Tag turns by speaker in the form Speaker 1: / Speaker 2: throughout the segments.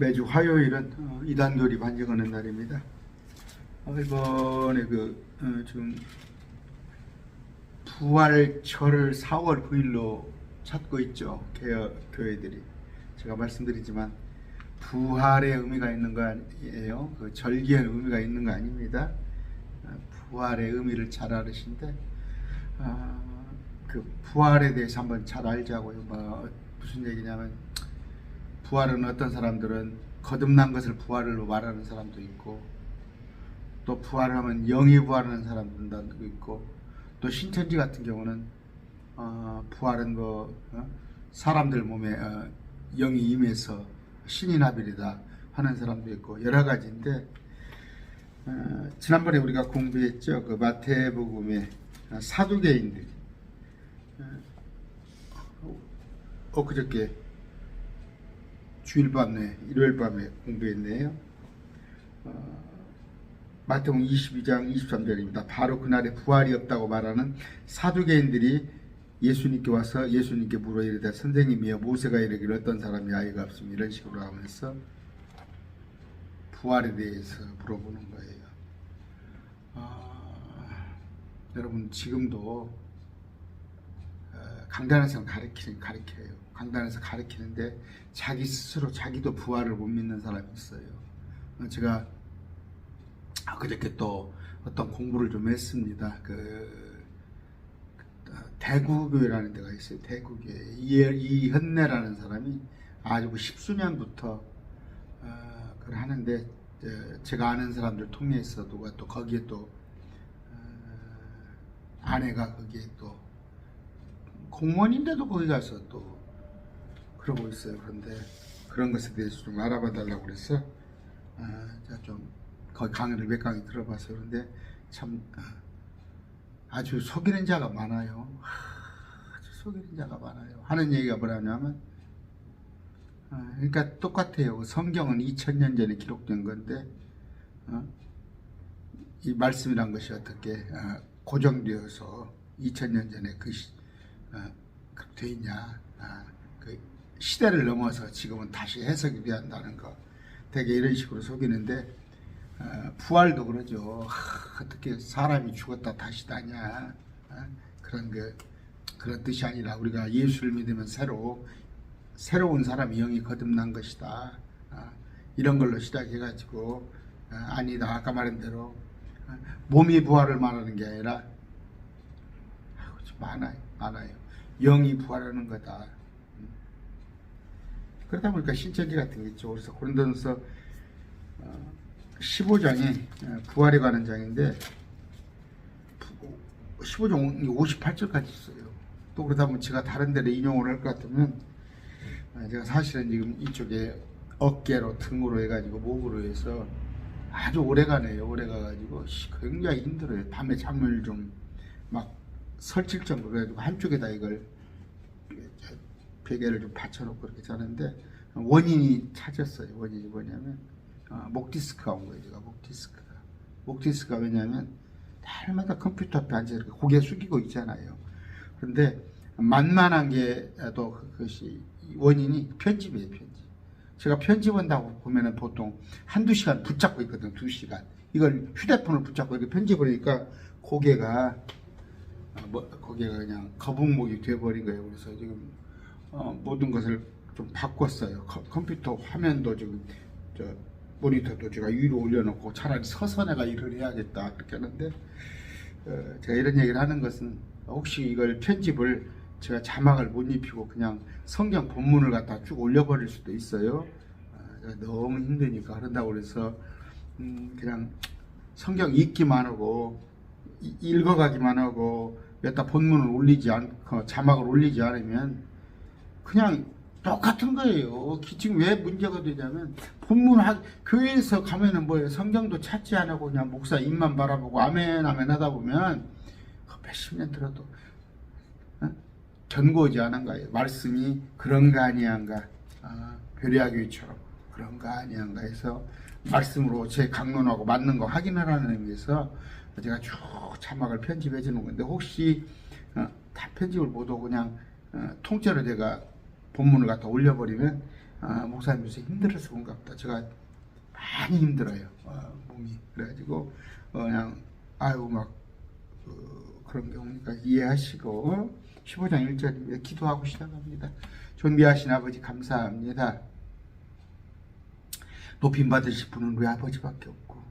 Speaker 1: 매주 화요일은 이단교리 반증하는 날입니다. 이번에 지금 부활절을 4월 9일로 찾고 있죠. 교회들이. 제가 말씀드리지만 부활의 의미가 있는 거 아니에요. 그 절기의 의미가 있는 거 아닙니다. 부활의 의미를 잘 알으신데 그 부활에 대해서 한번 잘 알자고요. 무슨 얘기냐면 부활은 어떤 사람들은 거듭난 것을 부활로 말하는 사람도 있고, 또 부활하면 영이 부활하는 사람들도 있고, 또 신천지 같은 경우는 부활은 사람들 몸에 영이 임해서 신이 나비리다 하는 사람도 있고 여러 가지인데, 지난번에 우리가 공부했죠. 그 마태복음의 사두개인들이 그저께 주일 밤에 일요일 밤에 공부했네요. 마태복음 22장 23절입니다. 바로 그날에 부활이 없다고 말하는 사두개인들이 예수님께 와서 예수님께 물어 이르되 선생님이여 모세가 이르기를 어떤 사람이 아이가 없으면 이런 식으로 하면서 부활에 대해서 물어보는 거예요. 여러분 지금도 강단에서 가르쳐요. 강단에서 가르치는데 자기 스스로 자기도 부활을 못 믿는 사람이 있어요. 제가 그저께 또 어떤 공부를 좀 했습니다. 대구교회라는 데가 있어요. 대구교회 이현내라는 사람이 아주 10수년부터 그걸 하는데, 제가 아는 사람들 통해서 누가 또 거기에 또 아내가 거기에 또 공무원인데도 거기 가서 또 그러고 있어요. 그런데 그런 것에 대해서 좀 알아봐 달라고 그래서 제가 좀 거기 강의를 몇 강의 들어봤어요. 그런데 참 아주 속이는 자가 많아요. 아주 속이는 자가 많아요. 하는 얘기가 뭐냐면 그러니까 똑같아요. 성경은 2000년 전에 기록된 건데 이 말씀이란 것이 어떻게 고정되어서 2000년 전에 그렇게 돼 있냐. 그 시대를 넘어서 지금은 다시 해석이 돼야 한다는 거. 되게 이런 식으로 속이는데, 부활도 그러죠. 어떻게 사람이 죽었다 다시 나냐. 그런 뜻이 아니라 우리가 예수를 믿으면 새로운 사람이 영이 거듭난 것이다. 이런 걸로 시작해가지고, 아니다. 아까 말한 대로, 몸이 부활을 말하는 게 아니라, 많아요. 영이 부활하는 거다. 그러다 보니까 신천지 같은 게 있죠. 그래서 고린도전서 15장이 부활에 관한 장인데 15장 58절까지 있어요. 또 그러다 보면 제가 다른 데를 인용을 할 것 같으면, 제가 사실은 지금 이쪽에 어깨로 등으로 해가지고 목으로 해서 아주 오래 가네요. 오래 가가지고 굉장히 힘들어요. 밤에 잠을 좀 막 설칠 정도로 해가지고 한쪽에다 이걸 베개를 좀 받쳐놓고 그렇게 자는데, 원인이 찾았어요. 원인이 뭐냐면 목 디스크가 온 거예요. 제가 목 디스크가 왜냐면 날마다 컴퓨터 앞에 앉아 이렇게 고개 숙이고 있잖아요. 그런데 만만한 게 또 그것이 원인이 편집이에요. 제가 편집한다고 보면은 보통 한두 시간 붙잡고 있거든요. 2시간. 이걸 휴대폰을 붙잡고 이렇게 편집을 하니까 고개가 그냥 거북목이 돼버린 거예요. 그래서 지금 모든 것을 좀 바꿨어요. 컴퓨터 화면도 지금 모니터도 제가 위로 올려놓고 차라리 서서 내가 일을 해야겠다 그렇게 하는데, 제가 이런 얘기를 하는 것은 혹시 이걸 편집을 제가 자막을 못 입히고 그냥 성경 본문을 갖다 쭉 올려버릴 수도 있어요. 너무 힘드니까. 그런다고 그래서 그냥 성경 읽기만 하고 읽어가기만 하고 여기다 본문을 올리지 않고 자막을 올리지 않으면 그냥 똑같은 거예요. 지금 왜 문제가 되냐면 교회에서 가면은 뭐예요? 성경도 찾지 않고 그냥 목사 입만 바라보고 아멘 하다 보면 몇십 년 들어도 견고하지 않은 거예요. 말씀이 그런가 아니한가, 베레아교회처럼 그런가 아니한가 해서 말씀으로 제 강론하고 맞는 거 확인을 하는 의미에서 제가 쭉 자막을 편집해 주는 건데, 혹시 다 편집을 못하고 그냥 통째로 제가 본문을 갖다 올려버리면 목사님 요새 힘들어서 그런가 보다. 제가 많이 힘들어요. 몸이. 그래가지고 그냥 아유 막 그런 경우니까 이해하시고 15장 1절입니다. 기도하고 시작합니다. 존귀하신 아버지 감사합니다. 높임 받으실 분은 우리 아버지밖에 없고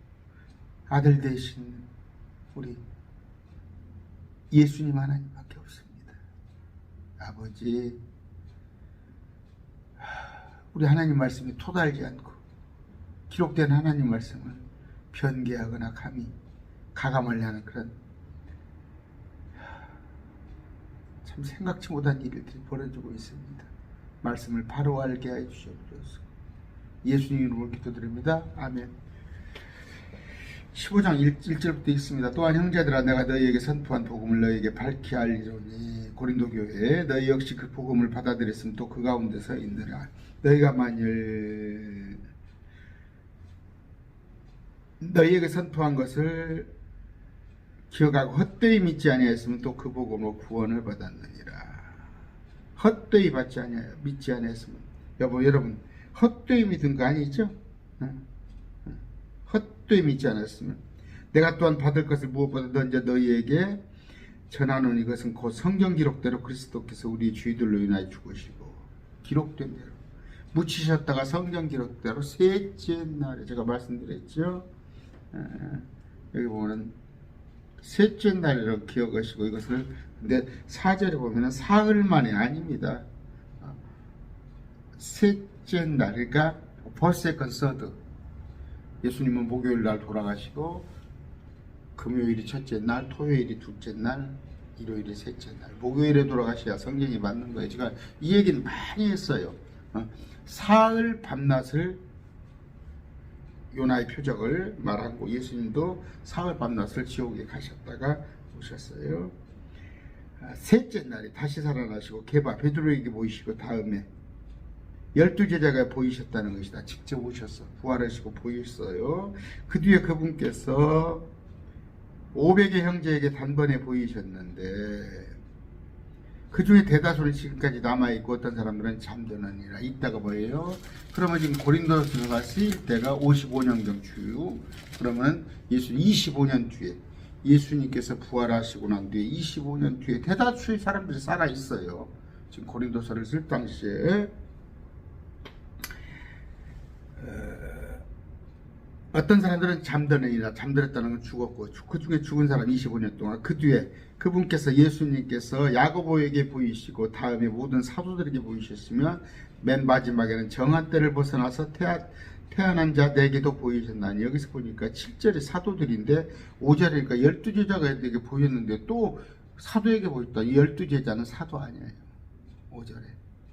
Speaker 1: 아들 되신 우리 예수님 하나님밖에 없습니다. 아버지, 우리 하나님 말씀이 토달지 않고 기록된 하나님 말씀을 변개하거나 감히 가감하려 하는 그런 참 생각지 못한 일들이 벌어지고 있습니다. 말씀을 바로 알게 해 주시옵소서. 예수님 이름으로 기도드립니다. 아멘. 15장 1절부터 있습니다. 또한 형제들아 내가 너희에게 선포한 복음을 너희에게 밝히 알리노니 고린도 교회에 너희 역시 그 복음을 받아들였으면 또 그 가운데서 있느라 너희가 만일 너희에게 선포한 것을 기억하고 헛되이 믿지 아니하였으면 또 그 복음으로 구원을 받았느니라. 헛되이 믿지 아니하였으면 여러분 헛되이 믿은 거 아니죠? 헛되이 믿지 않았으면 내가 또한 받을 것을 무엇보다 먼저 너희에게 전하노니 이것은 곧 성경 기록대로 그리스도께서 우리 죄들로 인하여 죽으시고 기록된 대로 묻히셨다가 성경 기록대로 셋째 날에 제가 말씀드렸죠. 여기 보면은 셋째 날이라고 기억하시고 이것을 근데 4절에 보면은 사흘 만에 아닙니다. 셋째 날 그러니까 first, second, third. 예수님은 목요일 날 돌아가시고 금요일이 첫째 날, 토요일이 둘째 날, 일요일이 셋째 날. 목요일에 돌아가셔야 성경이 맞는 거예요. 제가 이 얘기는 많이 했어요. 사흘 밤낮을 요나의 표적을 말하고 예수님도 사흘 밤낮을 지옥에 가셨다가 오셨어요. 셋째 날에 다시 살아나시고 게바 베드로에게 보이시고 다음에 12제자가 보이셨다는 것이다. 직접 오셔서 부활하시고 보였어요. 그 뒤에 그분께서 500의 형제에게 단번에 보이셨는데 그 중에 대다수는 지금까지 남아있고 어떤 사람들은 잠드느니라. 이따가 뭐예요? 그러면 지금 고린도서가 쓰일 때가 55년경 주. 그러면 예수 25년 뒤에 예수님께서 부활하시고 난 뒤에 25년 뒤에 대다수의 사람들이 살아있어요. 지금 고린도서를 쓸 당시에 어떤 사람들은 잠드느니라. 잠들었다는 건 죽었고 그 중에 죽은 사람 25년 동안 그 뒤에 그분께서 예수님께서 야고보에게 보이시고 다음에 모든 사도들에게 보이셨으며 맨 마지막에는 정한 때를 벗어나서 태어난 자 내게도 보이셨나니. 여기서 보니까 7절이 사도들인데 5절이니까 12제자가 보였는데 또 사도에게 보였다. 이 12제자는 사도 아니에요. 5절에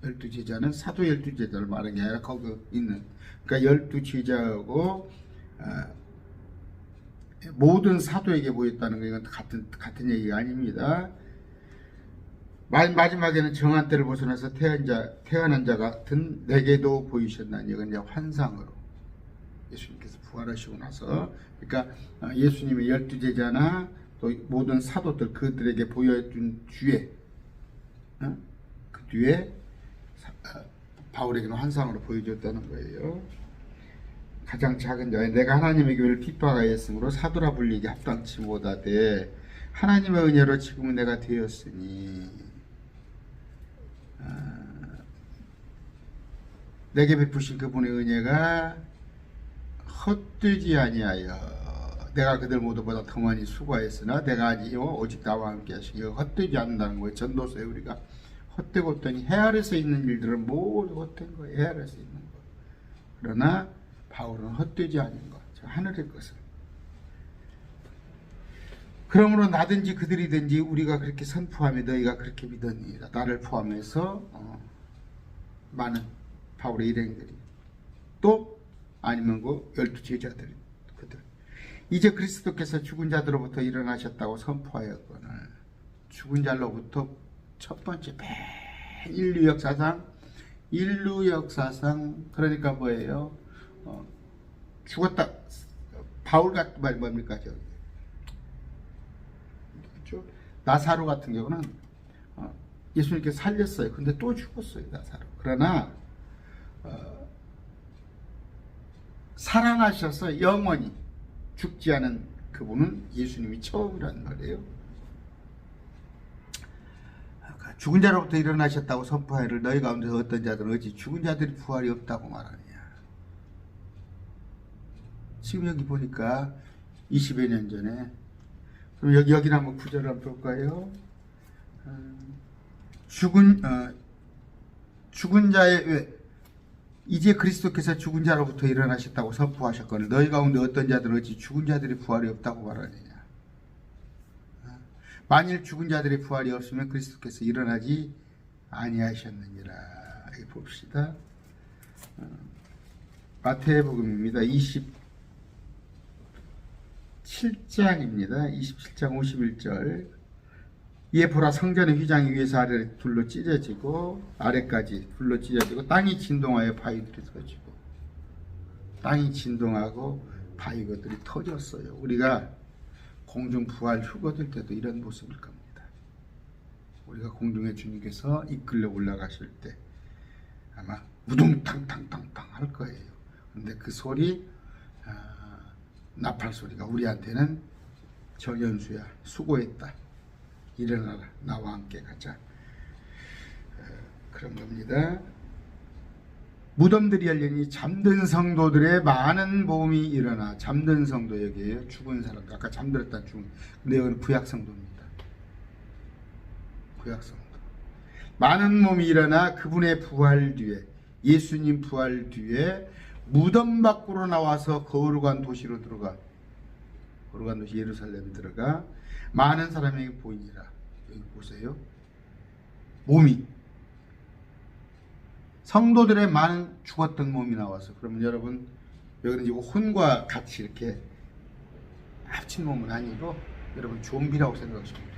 Speaker 1: 12제자는 사도 12제자를 말하는 게 아니라 거기 있는 그러니까 12제자하고 모든 사도에게 보였다는 건 같은 얘기가 아닙니다. 마지막에는 정한 때를 벗어나서 태어난 자 같은 내게도 보이셨나니. 이건 이제 환상으로 예수님께서 부활하시고 나서 그러니까 예수님의 12제자나 또 모든 사도들 그들에게 보여준 뒤에 그 뒤에 바울에게는 환상으로 보여줬다는 거예요. 가장 작은 자에 내가 하나님의 교회를 핍박하였으므로 사도라 불리기 합당치 못하되 하나님의 은혜로 지금은 내가 되었으니 내게 베푸신 그분의 은혜가 헛되지 아니하여 내가 그들 모두보다 더 많이 수고하였으나 내가 아니요 오직 나와 함께 하시기 헛되지 않는다는 거예요. 전도서에 우리가 헛되고 없더니 해 아래서 있는 일들은 모두 헛된 거예요. 해 아래서 있는 거. 그러나 바울은 헛되지 않은 것, 하늘의 것을. 그러므로 나든지 그들이든지 우리가 그렇게 선포하며 너희가 그렇게 믿었니라. 나를 포함해서 많은 바울의 일행들이 또 아니면 그 12제자들 그들 이제 그리스도께서 죽은 자들로부터 일어나셨다고 선포하였거늘 죽은 자로부터 첫 번째 인류 역사상 그러니까 뭐예요? 죽었다. 바울 같은 말이 뭡니까? 그렇죠? 나사로 같은 경우는 예수님께서 살렸어요. 근데 또 죽었어요. 나사로. 그러나 살아나셔서 영원히 죽지 않은 그분은 예수님이 처음이란 말이에요. 죽은 자로부터 일어나셨다고 선포하기를 너희 가운데서 어떤 자들은 어찌 죽은 자들이 부활이 없다고 말하느냐. 지금 여기 보니까 20여 년 전에, 그럼 여기를 한번 구절을 한번 볼까요? 죽은 자의 이제 그리스도께서 죽은 자로부터 일어나셨다고 선포하셨거늘 너희 가운데 어떤 자들은 어찌 죽은 자들이 부활이 없다고 말하느냐. 만일 죽은 자들의 부활이 없으면 그리스도께서 일어나지 아니하셨느니라. 여기 봅시다. 마태복음입니다. 27장입니다. 27장 51절. 이에 보라 성전의 휘장이 위에서 아래로 둘로 찢어지고 아래까지 둘로 찢어지고 땅이 진동하여 바위들이 터지고 땅이 진동하고 바위들이 터졌어요. 우리가 공중 부활 휴거될 때도 이런 모습일 겁니다. 우리가 공중에 주님께서 이끌려 올라가실 때 아마 무둥탕탕탕탕 할 거예요. 그런데 그 소리, 나팔 소리가 우리한테는 정연수야, 수고했다, 일어나라, 나와 함께 가자, 그런 겁니다. 무덤들이 열리니 잠든 성도들의 많은 모험이 일어나. 잠든 성도 여기에요. 죽은 사람들. 아까 잠들었다 죽은. 근데 여기는 구약 성도입니다. 구약 성도. 많은 몸이 일어나 그분의 부활 뒤에, 예수님 부활 뒤에 무덤 밖으로 나와서 거룩한 도시로 들어가. 거룩한 도시 예루살렘에 들어가 많은 사람에게 보이니라. 여기 보세요. 몸이, 성도들의 많은 죽었던 몸이 나와서. 그러면 여러분, 여기는 지금 혼과 같이 이렇게 합친 몸은 아니고 여러분 좀비라고 생각하시면 돼요.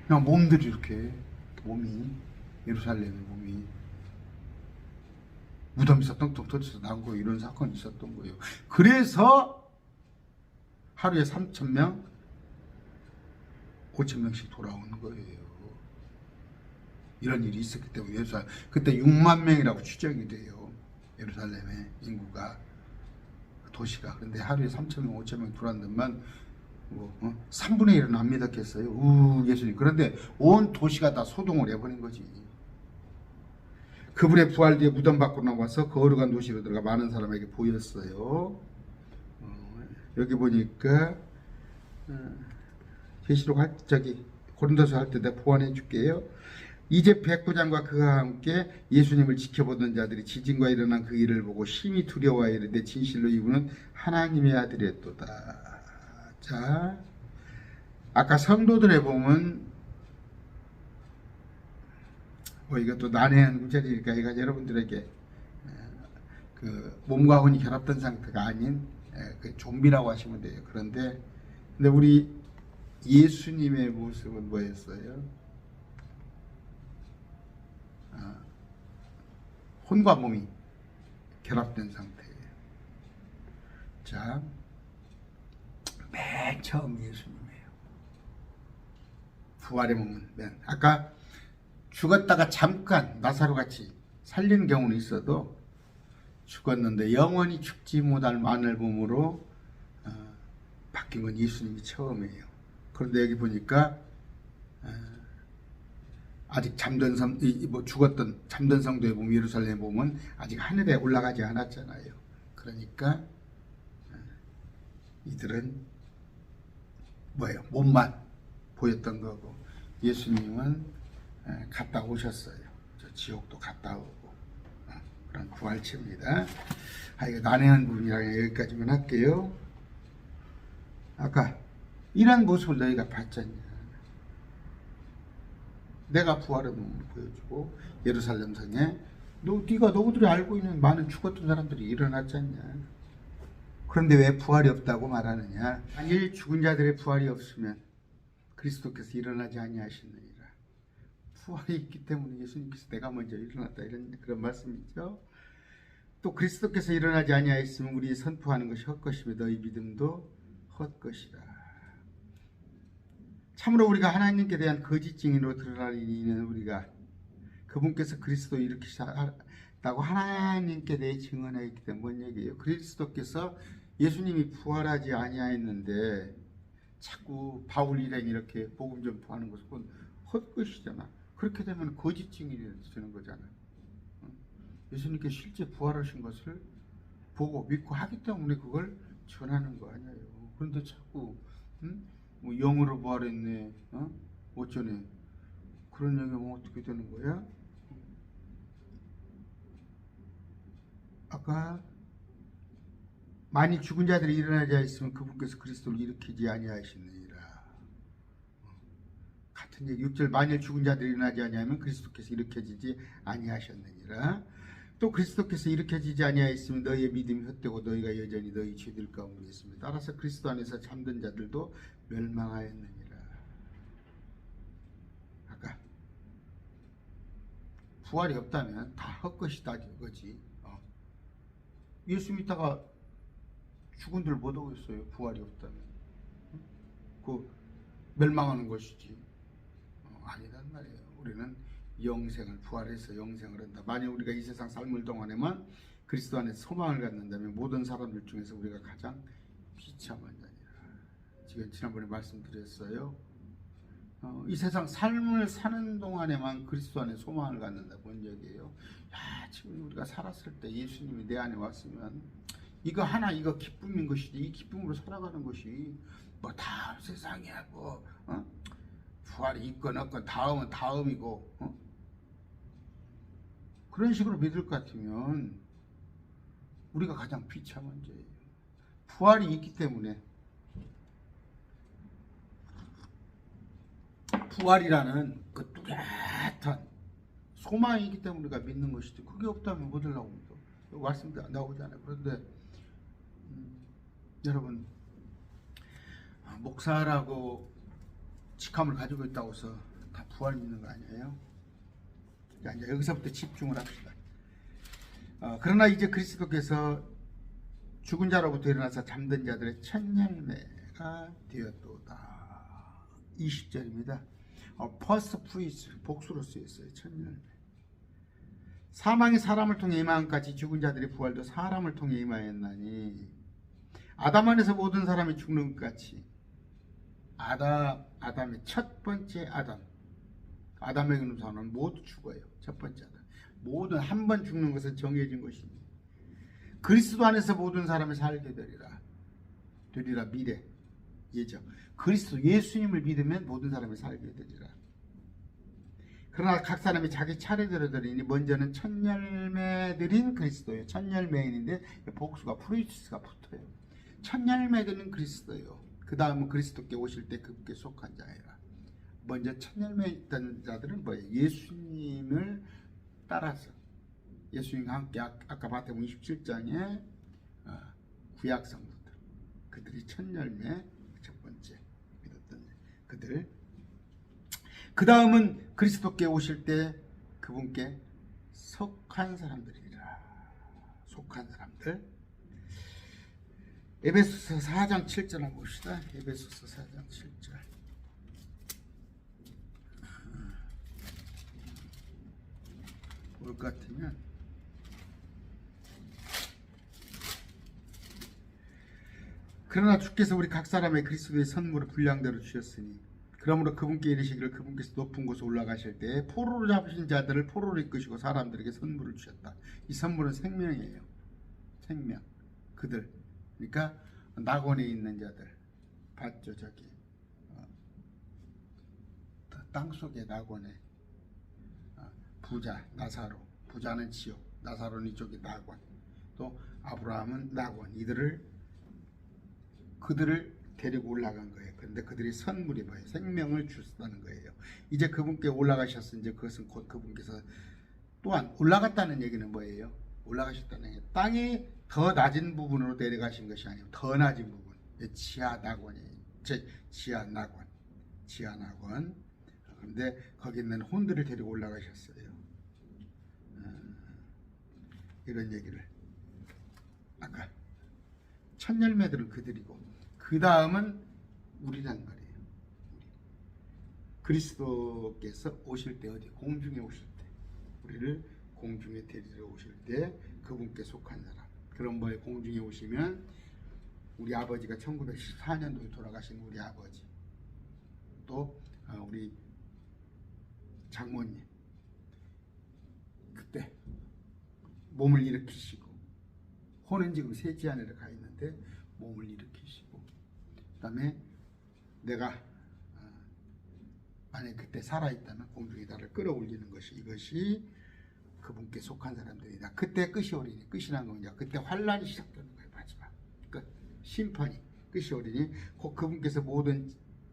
Speaker 1: 그냥 몸들이 이렇게, 몸이, 예루살렘의 몸이 무덤에서 똥똥 터져서 나온 거, 이런 사건이 있었던 거예요. 그래서 하루에 3,000명, 5,000명씩 돌아오는 거예요. 이런 일이 있었기 때문에 예루살렘, 그때 6만 명이라고 추정이 돼요. 예루살렘의 인구가, 도시가. 그런데 하루에 3,000명, 5,000명 들어왔는데만 3분의 1은 안 믿었겠어요. 예수님. 그런데 온 도시가 다 소동을 해버린 거지. 그분의 부활 뒤에 무덤 밖으로 나와서 거룩한 도시로 들어가 많은 사람에게 보였어요. 여기 보니까 계시록 고린도서 할 때 내가 보완해 줄게요. 이제 백부장과 그와 함께 예수님을 지켜보던 자들이 지진과 일어난 그 일을 보고 심히 두려워하여 이르되 진실로 이분은 하나님의 아들이었도다. 자, 아까 성도들의 몸은 이것도 난해한 구절이니까 이거 여러분들에게 그 몸과 혼이 결합된 상태가 아닌 그 좀비라고 하시면 돼요. 근데 우리 예수님의 모습은 뭐였어요? 혼과 몸이 결합된 상태예요. 자, 맨 처음 예수님이에요. 부활의 몸은 아까 죽었다가 잠깐 나사로 같이 살린 경우는 있어도 죽었는데 영원히 죽지 못할 마늘 몸으로 바뀐 건 예수님이 처음이에요. 그런데 여기 보니까 아직 죽었던 잠든 성도의 몸, 예루살렘의 몸은 아직 하늘에 올라가지 않았잖아요. 그러니까 이들은 뭐예요? 몸만 보였던 거고, 예수님은 갔다 오셨어요. 저 지옥도 갔다 오고, 그런 부활체입니다. 이거 난해한 부분이라 여기까지만 할게요. 아까 이런 모습을 너희가 봤잖냐. 내가 부활의 몸을 보여주고 예루살렘 성에 네가 너희들이 알고 있는 많은 죽었던 사람들이 일어났지 않냐. 그런데 왜 부활이 없다고 말하느냐. 만일 죽은 자들의 부활이 없으면 그리스도께서 일어나지 아니하시느니라. 부활이 있기 때문에 예수님께서 내가 먼저 일어났다, 이런 그런 말씀이죠. 또 그리스도께서 일어나지 아니하였으면 우리 선포하는 것이 헛것이며 너희 믿음도 헛것이라. 참으로 우리가 하나님께 대한 거짓 증인으로 드러나는 우리가 그분께서 그리스도 일으키사 라고 하나님께 대해 증언하였기 때문에 뭔 얘기예요? 그리스도께서 예수님이 부활하지 아니하였는데 자꾸 바울 일행 이렇게 복음 전파하는 것은 그건 헛것이잖아. 그렇게 되면 거짓 증인이 되는 거잖아. 예수님께 실제 부활하신 것을 보고 믿고 하기 때문에 그걸 전하는 거 아니에요. 그런데 자꾸 뭐 영으로 부활했네, 어쩌네, 그런 얘기하면 어떻게 되는 거야? 아까 만일 죽은 자들이 일어나지 않았으면 그분께서 그리스도를 일으키지 아니하시느니라. 같은 얘기 6절 만일 죽은 자들이 일어나지 아니하면 그리스도께서 일으켜지지 아니하셨느니라. 또 그리스도께서 일으켜지지 아니하였으면 너희의 믿음이 헛되고 너희가 여전히 너희 죄들 가운데 있습니다. 따라서 그리스도 안에서 잠든 자들도 멸망하였느니라. 아까 부활이 없다면 다 헛것이다 이거지. 예수 믿다가 죽은들 못 오겠어요. 부활이 없다면. 그 멸망하는 것이지. 아니란 말이에요. 우리는 영생을 부활해서 영생을 한다. 만약 우리가 이 세상 삶을 동안에만 그리스도 안에 소망을 갖는다면 모든 사람들 중에서 우리가 가장 비참한 자니라. 지금 지난번에 말씀드렸어요. 이 세상 삶을 사는 동안에만 그리스도 안에 소망을 갖는다. 뭔 얘기예요? 야, 지금 우리가 살았을 때 예수님이 내 안에 왔으면 이거 하나 이거 기쁨인 것이지. 이 기쁨으로 살아가는 것이 뭐 다 세상이야 뭐 부활이 있건 없건 다음은 다음이고 그런 식으로 믿을 것 같으면 우리가 가장 비참한 죄예요. 부활이 있기 때문에 부활이라는 그 뚜렷한 소망이 있기 때문에 우리가 믿는 것이지 그게 없다면 못 하려고 믿어. 말씀도 나오지 않아요. 그런데 여러분 목사라고 직함을 가지고 있다고 해서 다 부활 믿는 거 아니에요? 자, 이제 여기서부터 집중을 합시다. 그러나 이제 그리스도께서 죽은 자로부터 일어나서 잠든 자들의 첫 열매가 되었도다. 20절입니다. First fruits 복수로 쓰였어요. 첫 열매. 사망이 사람을 통해 임한 같이 죽은 자들의 부활도 사람을 통해 임하였나니 아담 안에서 모든 사람이 죽는 것 같이 아담의 첫 번째 아담에게 있는 사람은 모두 죽어요. 첫 번째 아담. 모든 한 번 죽는 것은 정해진 것입니다. 그리스도 안에서 모든 사람이 살게 되리라 미래 예정. 그리스도 예수님을 믿으면 모든 사람이 살게 되리라. 그러나 각 사람이 자기 차례대로 드리니 먼저는 첫 열매들인 그리스도예요. 첫 열매인인데 복수가 프루이트스가 붙어요. 첫 열매들은 그리스도예요. 그 다음은 그리스도께 오실 때 그분께 속한 자예요. 먼저 첫 열매 있던 자들은 뭐예요? 예수님을 따라서 예수님과 함께 아까 마태복음 27장에 구약 성도들 그들이 첫 열매 첫 번째 믿었던 그들. 그 다음은 그리스도께 오실 때 그분께 속한 사람들이라. 속한 사람들. 에베소서 4장 7절 한번 봅시다. 에베소서 4장 7절. 올 것 같으면 그러나 주께서 우리 각 사람의 그리스도의 선물을 분량대로 주셨으니 그러므로 그분께 이르시기를 그분께서 높은 곳에 올라가실 때 포로로 잡으신 자들을 포로로 이끄시고 사람들에게 선물을 주셨다. 이 선물은 생명이에요. 생명. 그들. 그러니까 낙원에 있는 자들. 봤죠 저기. 땅속의 낙원에 부자 나사로. 부자는 지옥. 나사로는 이쪽이 낙원. 또 아브라함은 낙원. 그들을 데리고 올라간 거예요. 그런데 그들이 선물이 뭐예요? 생명을 주셨다는 거예요. 이제 그분께 올라가셨으니 이제 그것은 곧 그분께서 또한 올라갔다는 얘기는 뭐예요? 올라가셨다는 얘기. 땅이 더 낮은 부분으로 내려가신 것이 아니고 더 낮은 부분. 지하 낙원이에요. 지하 낙원. 그런데 거기 있는 혼들을 데리고 올라가셨어요. 이런 얘기를 아까 첫 열매들은 그들이고 그 다음은 우리란 말이에요. 그리스도께서 오실 때 어디 공중에 오실 때 우리를 공중에 데리러 오실 때 그분께 속한 사람. 그런 분이 공중에 오시면 우리 아버지가 1914년도에 돌아가신 우리 아버지, 또 우리 장모님, 그때 몸을 일으키시고, 혼은 지금 세지안에 가 있는데 몸을 일으키시고, 그 다음에 내가 만약 그때 살아있다면 공중에 나를 끌어올리는 것이, 이것이 그분께 속한 사람들이다. 그때 끝이 오리니, 끝이란 건 이제 그때 환란이 시작되는 거예요. 마지막 끝, 심판이 끝이 오리니 곧 그분께서 모든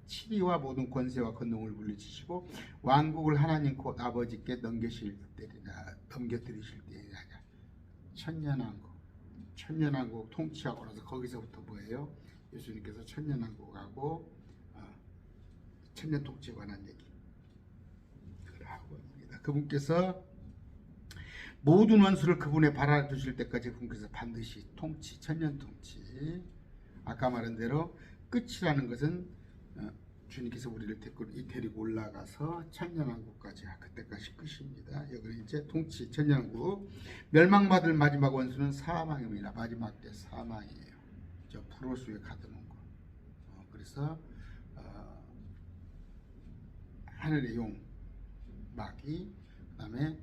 Speaker 1: 치리와 모든 권세와 권능을 물리치시고 왕국을 하나님 곧 아버지께 넘겨드리실 때이라. 천년왕국 통치하고 나서 거기서부터 뭐예요? 예수님께서 천년왕국하고 천년 통치에 관한 얘기 하고 있습니다. 그분께서 모든 원수를 그분의 발 아래 두실 때까지 그분께서 반드시 통치, 천년 통치. 아까 말한 대로 끝이라는 것은 주님께서 우리를 데리고 올라가서 천년왕국까지, 그때까지 끝입니다. 여기는 이제 통치, 천년왕국. 멸망받을 마지막 원수는 사망입니다. 마지막 때 사망이에요. 저 불호수에 가두는 거. 그래서 하늘의 용, 마귀, 그 다음에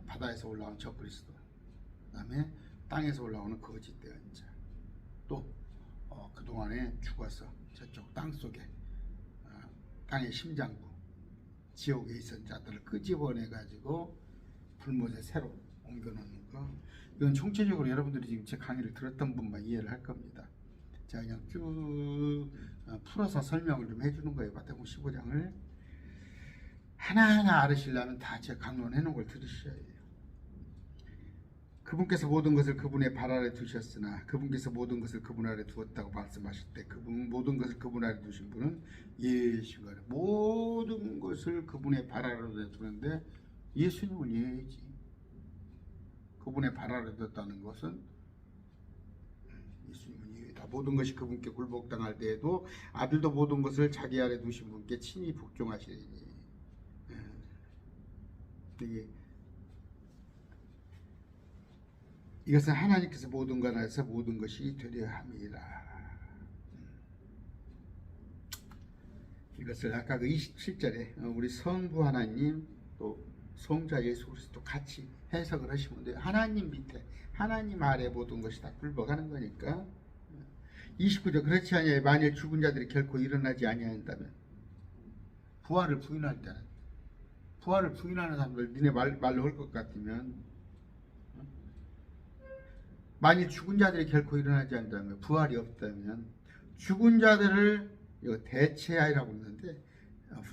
Speaker 1: 바다에서 올라온 적그리스도, 그 다음에 땅에서 올라오는 거짓 대언자, 또 그동안에 죽어서 저쪽 땅속에 땅의 심장부 지옥에 있던 자들을 끄집어내 가지고 불못에 새로 옮겨놓는 거. 이건 총체적으로 여러분들이 지금 제 강의를 들었던 분만 이해를 할 겁니다. 제가 그냥 쭉 풀어서 설명을 좀 해주는 거예요. 마태복음 15장을 하나하나 알으시려면 다 제가 강론해 놓은 걸 들으셔야 해요. 그분께서 모든 것을 그분의 발 아래 두셨으나 그분께서 모든 것을 그분 아래 두었다고 말씀하실 때, 그분 모든 것을 그분 아래 두신 분은 예수가, 모든 것을 그분의 발 아래 두는데 예수님은 예지. 그분의 발 아래 뒀다는 것은 예수님은 예다. 모든 것이 그분께 굴복당할 때에도 아들도 모든 것을 자기 아래 두신 분께 친히 복종하시리니. 이것은 하나님께서 모든 것 안에서 모든 것이 되려 함이라. 이것을 아까 그 27절에 우리 성부 하나님 또 성자 예수 그리스도 같이 해석을 하시면 돼요. 하나님 밑에, 하나님 아래 모든 것이 다 굴복하는 거니까. 29절, 그렇지 아니하여 만일 죽은 자들이 결코 일어나지 아니한다면, 부활을 부인할 때는, 부활을 부인하는 사람들 니네 말로 할 것 같으면, 만일 죽은 자들이 결코 일어나지 않는다면, 부활이 없다면 죽은 자들을, 이거 대체하이라고 했는데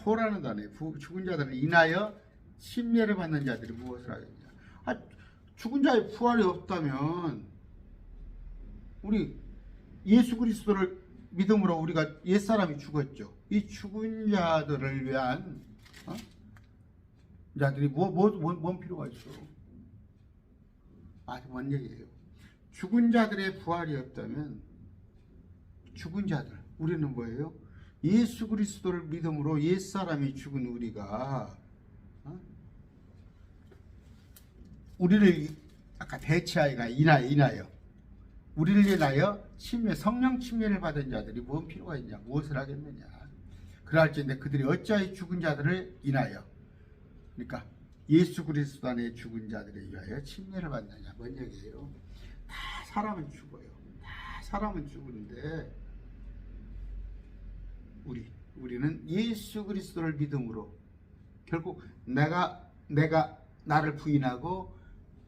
Speaker 1: 포라는 단어에 죽은 자들을 인하여 침례를 받는 자들이 무엇을 하겠냐. 죽은 자의 부활이 없다면 우리 예수 그리스도를 믿음으로 우리가 옛사람이 죽었죠. 이 죽은 자들을 위한 자들이 뭔 필요가 있어? 아주 뭔 얘기예요. 죽은 자들의 부활이 없다면 죽은 자들, 우리는 뭐예요? 예수 그리스도를 믿음으로 옛사람이 죽은 우리가 우리를 아까 대체하여가 인하여 우리를 인하여 침례, 성령 침례를 받은 자들이 무슨 필요가 있냐, 무엇을 하겠느냐. 그럴지인데 그들이 어찌하여 죽은 자들을 인하여, 그러니까 예수 그리스도 안에 죽은 자들에 의하여 침례를 받느냐, 뭔 얘기예요? 다 사람은 죽어요. 다 사람은 죽는데 우리는 예수 그리스도를 믿음으로 결국 내가 나를 부인하고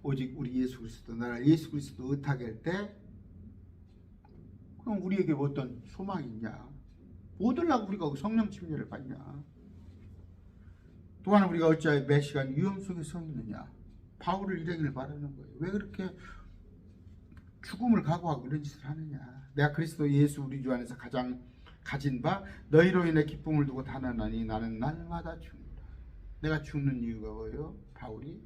Speaker 1: 오직 우리 예수 그리스도, 나를 예수 그리스도 의탁할 할 때, 그럼 우리에게 어떤 소망이 있냐? 뭐들라고 우리가 성령 침례를 받냐? 또한 우리가 어찌하여 매 시간 위험 속에 서 있느냐? 바울을 일행을 바라는 거예요. 왜 그렇게 죽음을 각오하고 이런 짓을 하느냐? 내가 그리스도 예수 우리 주 안에서 가장 가진 바 너희로 인해 기쁨을 두고 단언하니 나는 날마다 죽는다. 내가 죽는 이유가 뭐예요? 바울이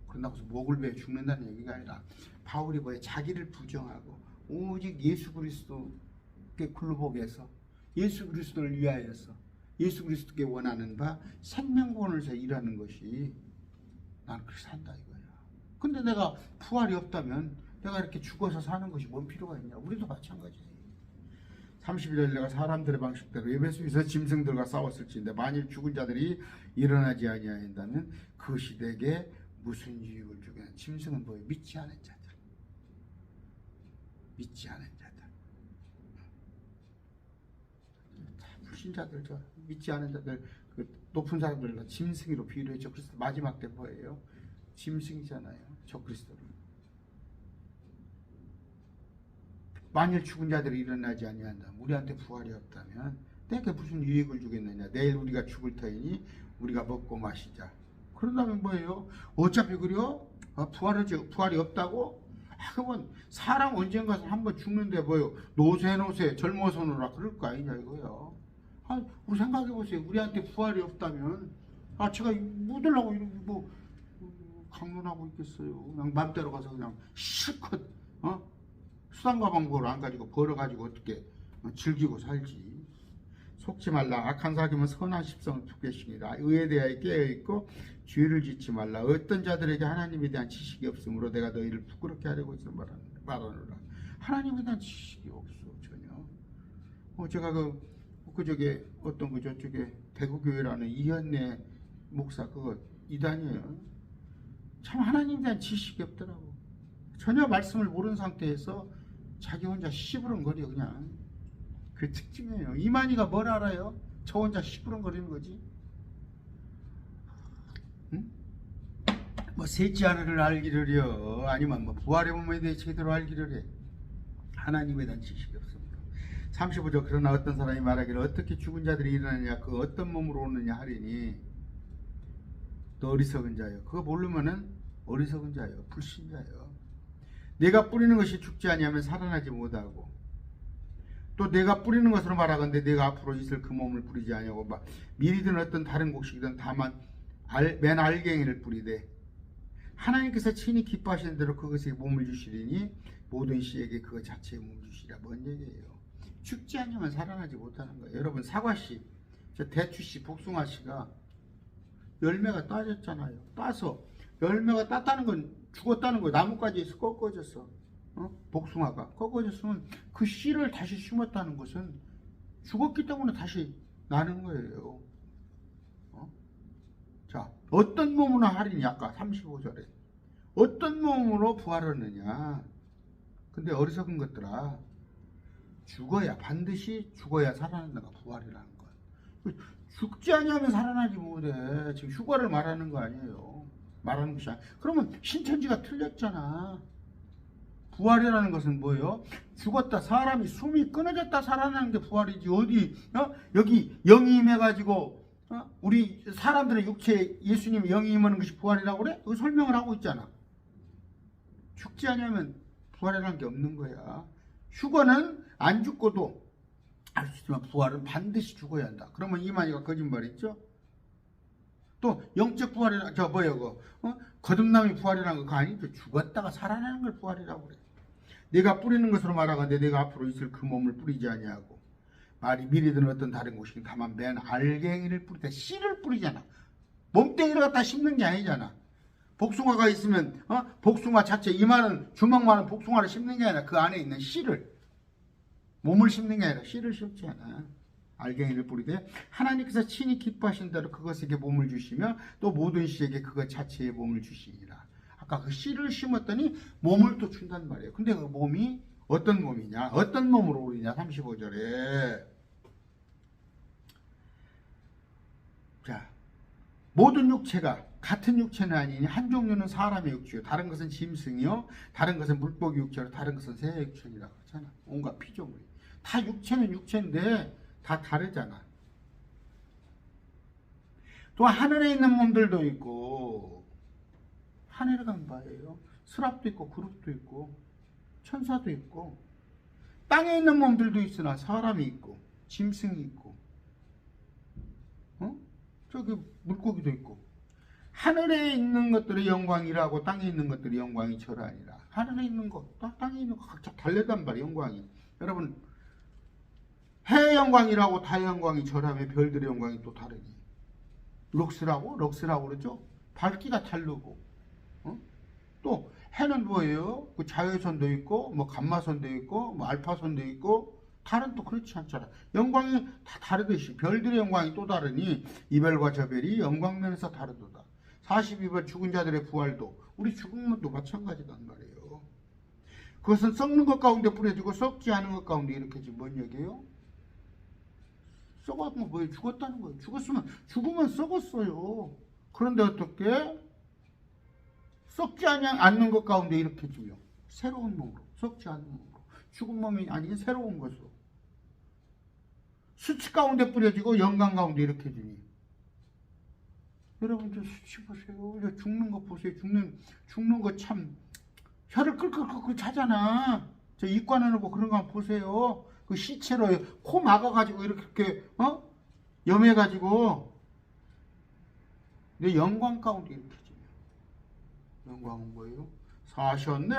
Speaker 1: 그런다고 해서 목을 베어 죽는다는 얘기가 아니라 바울이 뭐예요? 자기를 부정하고 오직 예수 그리스도께 굴복해서 예수 그리스도를 위하여서 예수 그리스도께 원하는 바 생명권을 위해서 일하는 것이 나는 그렇게 산다 이거야. 근데 내가 부활이 없다면 내가 이렇게 죽어서 사는 것이 뭔 필요가 있냐. 우리도 마찬가지지. 31절 내가 사람들의 방식대로 에베소에서 짐승들과 싸웠을지인데 만일 죽은 자들이 일어나지 아니하인다면 그것이 내게 무슨 유익을 주겠나. 짐승은 뭐예요? 믿지 않은 자들. 믿지 않은 자들. 다 불신자들, 저 믿지 않은 자들, 그 높은 사람들을 짐승으로 비유했죠. 그래서 마지막 때 뭐예요? 짐승이잖아요. 저 그리스도는. 만일 죽은 자들이 일어나지 아니한다. 우리한테 부활이 없다면 내게 무슨 유익을 주겠느냐. 내일 우리가 죽을 터이니 우리가 먹고 마시자. 그런다면 뭐예요? 어차피 그래요? 부활이 없다고? 그러면 사람 언젠가 한번 죽는데 뭐예요? 노세 젊어서 노라 그럴 거 아니냐 이거요. 우리 생각해 보세요. 우리한테 부활이 없다면 제가 묻으려고 뭐 강론하고 있겠어요. 그냥 맘대로 가서 그냥 실컷 수단과 방법을 안 가지고 벌어가지고 어떻게 즐기고 살지. 속지 말라. 악한 사귐은 선한 십성을 부패시키니라. 의에 대하여 깨어있고 죄를 짓지 말라. 어떤 자들에게 하나님에 대한 지식이 없으므로 내가 너희를 부끄럽게 하려고 해서 말하노라. 하나님에 대한 지식이 없어 전혀. 제가 그저께 어떤 저쪽에 대구교회라는 이현내 목사 그거 이단이에요. 참 하나님에 대한 지식이 없더라고. 전혀 말씀을 모르는 상태에서 자기 혼자 시부렁거려 그냥. 그 특징이에요. 이만희가 뭘 알아요? 저 혼자 시부렁거리는 거지. 응? 뭐 셋째 하늘을 알기를요. 아니면 뭐 부활의 몸에 대해 제대로 알기를 해. 하나님에 대한 지식이 없습니다. 35절 그러나 어떤 사람이 말하기를 어떻게 죽은 자들이 일어나느냐 그 어떤 몸으로 오느냐 하리니 너 어리석은 자요. 그거 모르면은 어리석은 자요. 불신자요. 내가 뿌리는 것이 죽지 아니하면 살아나지 못하고 또 내가 뿌리는 것으로 말하건대 내가 앞으로 있을 그 몸을 뿌리지 아니하고 미리든 어떤 다른 곡식이든 다만 맨 알갱이를 뿌리되 하나님께서 친히 기뻐하시는 대로 그것에 몸을 주시리니 모든 씨에게 그것 자체의 몸을 주시리라. 뭔 얘기예요? 죽지 않으면 살아나지 못하는 거예요. 여러분 사과씨, 저 대추씨, 복숭아씨가 열매가 따졌잖아요. 따서 열매가 땄다는 건 죽었다는 거예요. 나뭇가지에서 꺾어졌어. 복숭아가 꺾어졌으면 그 씨를 다시 심었다는 것은 죽었기 때문에 다시 나는 거예요. 자, 어떤 몸으로 하리니 아까 35절에 어떤 몸으로 부활하느냐. 근데 어리석은 것들아 죽어야 반드시 죽어야 살아난다가 부활이라는 거야. 죽지 아니하면 살아나지 못해. 지금 휴가를 말하는 거 아니에요. 말하는 것이 아니야. 그러면 신천지가 틀렸잖아. 부활이라는 것은 뭐예요? 죽었다 사람이 숨이 끊어졌다 살아나는 게 부활이지. 어디 여기 영이 임해가지고 우리 사람들의 육체에 예수님이 영이 임하는 것이 부활이라고 그래? 그 설명을 하고 있잖아. 죽지 않으면 부활이라는 게 없는 거야. 휴거는 안 죽고도 알 수 있지만 부활은 반드시 죽어야 한다. 그러면 이만희가 거짓말했죠? 또 영적 부활이라 거듭남이 부활이라는 거 아니죠. 죽었다가 살아나는 걸 부활이라고 그래. 내가 뿌리는 것으로 말하건대 내가 앞으로 있을 그 몸을 뿌리지 아니하고 말이 미리든 어떤 다른 곳이긴 다만 맨 알갱이를 뿌리다 씨를 뿌리잖아. 몸뚱이를 갖다 심는 게 아니잖아. 복숭아가 있으면 복숭아 자체 이만한 주먹만한 복숭아를 심는 게 아니라 그 안에 있는 씨를 몸을 심는 게 아니라 씨를 심지 않아. 알갱이를 뿌리되 하나님께서 친히 기뻐하신 대로 그것에게 몸을 주시며 또 모든 씨에게 그것 자체의 몸을 주시니라. 아까 그 씨를 심었더니 몸을 또 준단 말이에요. 근데 그 몸이 어떤 몸이냐? 어떤 몸으로 오르냐? 35절에 자, 모든 육체가 같은 육체는 아니니 한 종류는 사람의 육체요 다른 것은 짐승이요 다른 것은 물고기 육체로 다른 것은 새의 육체니라고 하잖아. 온갖 피조물이 다 육체는 육체인데 다 다르잖아. 또 하늘에 있는 몸들도 있고 하늘에 가면 뭐예요? 스랍도 있고 그룹도 있고 천사도 있고 땅에 있는 몸들도 있으나 사람이 있고 짐승이 있고 저기 물고기도 있고 하늘에 있는 것들의 영광이라고 땅에 있는 것들의 영광이 저라니라. 하늘에 있는 것, 땅에 있는 것 각자 달래단 말이에요. 영광이. 여러분 해의 영광이라고 달의 영광이 저라며 별들의 영광이 또 다르니 럭스라고 그러죠. 밝기가 다르고, 어? 또 해는 뭐예요? 그 자외선도 있고, 뭐 감마선도 있고, 뭐 알파선도 있고, 달은 또 그렇지 않잖아. 영광이 다 다르듯이 별들의 영광이 또 다르니 이별과 저별이 영광면에서 다르도다. 42번 죽은 자들의 부활도 우리 죽음도 마찬가지단 말이에요. 그것은 썩는 것 가운데 뿌려지고 썩지 않은 것 가운데 이렇게 지금 뭔 얘기예요? 썩었던 거 뭐예요? 죽었다는 거예요. 죽으면 썩었어요. 그런데 어떻게? 썩지 않는 것 가운데 이렇게 주며 새로운 몸으로, 썩지 않는 몸으로, 죽은 몸이 아니긴 새로운 것으로 수치 가운데 뿌려지고 영광 가운데 이렇게 주니. 여러분들 수치 보세요. 죽는 거 보세요. 죽는 거 참 혀를 끌끌끌끌 차잖아. 저 이과나누고 그런 거 한번 보세요. 그 시체로 코 막아가지고 이렇게 염해가지고. 근데 영광 가운데 이렇게 주며. 영광은 뭐예요? 사셨네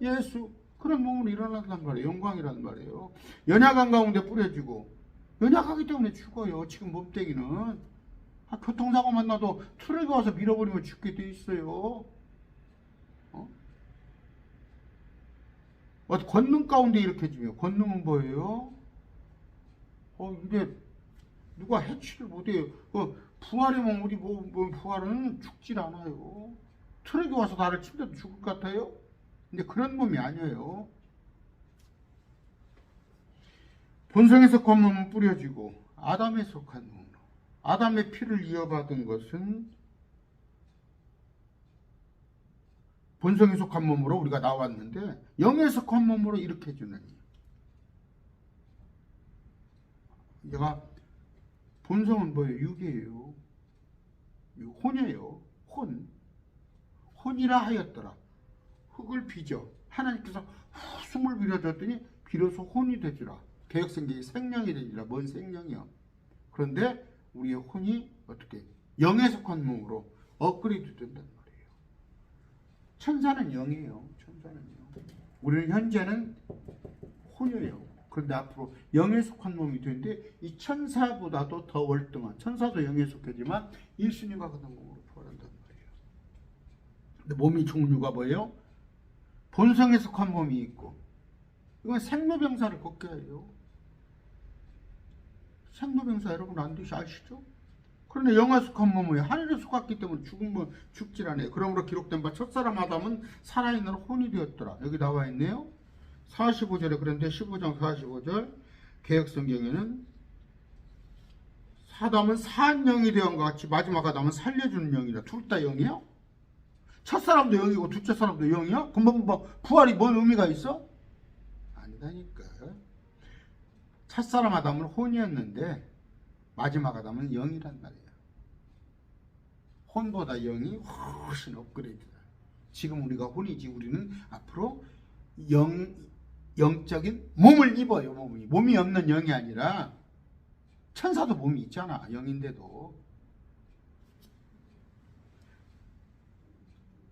Speaker 1: 예수. 그런 몸으로 일어난단 말이에요. 영광이란 말이에요. 연약한 가운데 뿌려지고, 연약하기 때문에 죽어요. 지금 몸뚱이는 교통사고만 나도 트럭이 와서 밀어버리면 죽게 돼 있어요. 권능 가운데 이렇게 주며. 권능은 뭐예요? 이제 누가 해치를 못해요. 부활이면 우리 부활은 죽질 않아요. 트럭이 와서 나를 침대도 죽을 것 같아요? 근데 그런 몸이 아니에요. 본성에 속한 몸은 뿌려지고 아담에 속한 몸으로. 아담의 피를 이어받은 것은 본성에 속한 몸으로 우리가 나왔는데 영에 속한 몸으로 이렇게 주느니. 얘가 본성은 뭐예요? 육이에요. 혼이에요. 혼이라 하였더라. 흙을 빚어 하나님께서 숨을 빌어줬더니 비로소 혼이 되지라. 개역성경이 생명이 되지라. 뭔 생명이요? 그런데 우리의 혼이 어떻게 영에 속한 몸으로 업그레이드 된단 말이에요. 천사는 영이에요. 우리는 현재는 혼이에요. 그런데 앞으로 영에 속한 몸이 되는데 이 천사보다도 더 월등한, 천사도 영에 속하지만 예수님과 같은 몸으로 부활한단 말이에요. 근데 몸이 종류가 뭐예요? 본성에 속한 몸이 있고, 이건 생로병사를 걷게 해요. 생로병사 여러분 안 되시 아시죠? 그런데 영에 속한 몸은 하늘에 속았기 때문에 죽으면 죽질 않아요. 그러므로 기록된 바 첫사람 아담은 살아있는 혼이 되었더라. 여기 나와 있네요. 45절에 그런데 15장 45절 개역성경에는 아담은 산 영이 되었던 것 같이 마지막 아담은 살려주는 영이다. 둘 다 영이요? 첫사람도 영이고 둘째 사람도 영이요? 그럼 부활이 뭔 의미가 있어? 아니다니까. 첫사람 아담은 혼이었는데 마지막 아담은 영이란 말이야. 혼보다 영이 훨씬 업그레이드다. 지금 우리가 혼이지 우리는 앞으로 영적인 몸을 입어요. 몸이 없는 영이 아니라 천사도 몸이 있잖아. 영인데도.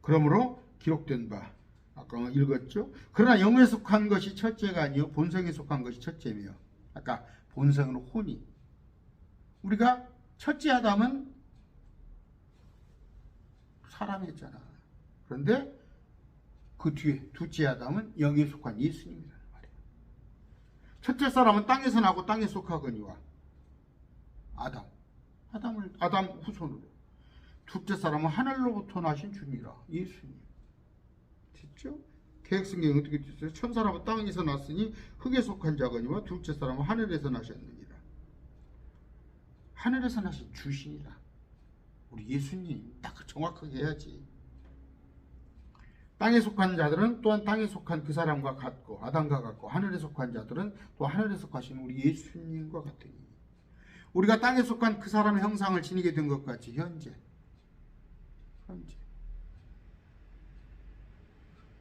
Speaker 1: 그러므로 기록된 바 아까 읽었죠. 그러나 영에 속한 것이 첫째가 아니요 본성에 속한 것이 첫째며. 아까 본성은 혼이. 우리가 첫째 아담은 사람이었잖아. 그런데 그 뒤에 둘째 아담은 영에 속한 예수님이라는 말이에요. 첫째 사람은 땅에서 나고 땅에 속하거니와 아담 후손으로. 둘째 사람은 하늘로부터 나신 주니라. 예수님. 됐죠? 개혁성경이 어떻게 됐어요? 첫 사람은 땅에서 났으니 흙에 속한 자거니와 둘째 사람은 하늘에서 나셨느니라. 하늘에서 나신 주신이라. 우리 예수님 딱 정확하게 해야지. 땅에 속한 자들은 또한 땅에 속한 그 사람과 같고 아담과 같고 하늘에 속한 자들은 또 하늘에 속하신 우리 예수님과 같으니 우리가 땅에 속한 그 사람의 형상을 지니게 된 것 같이 현재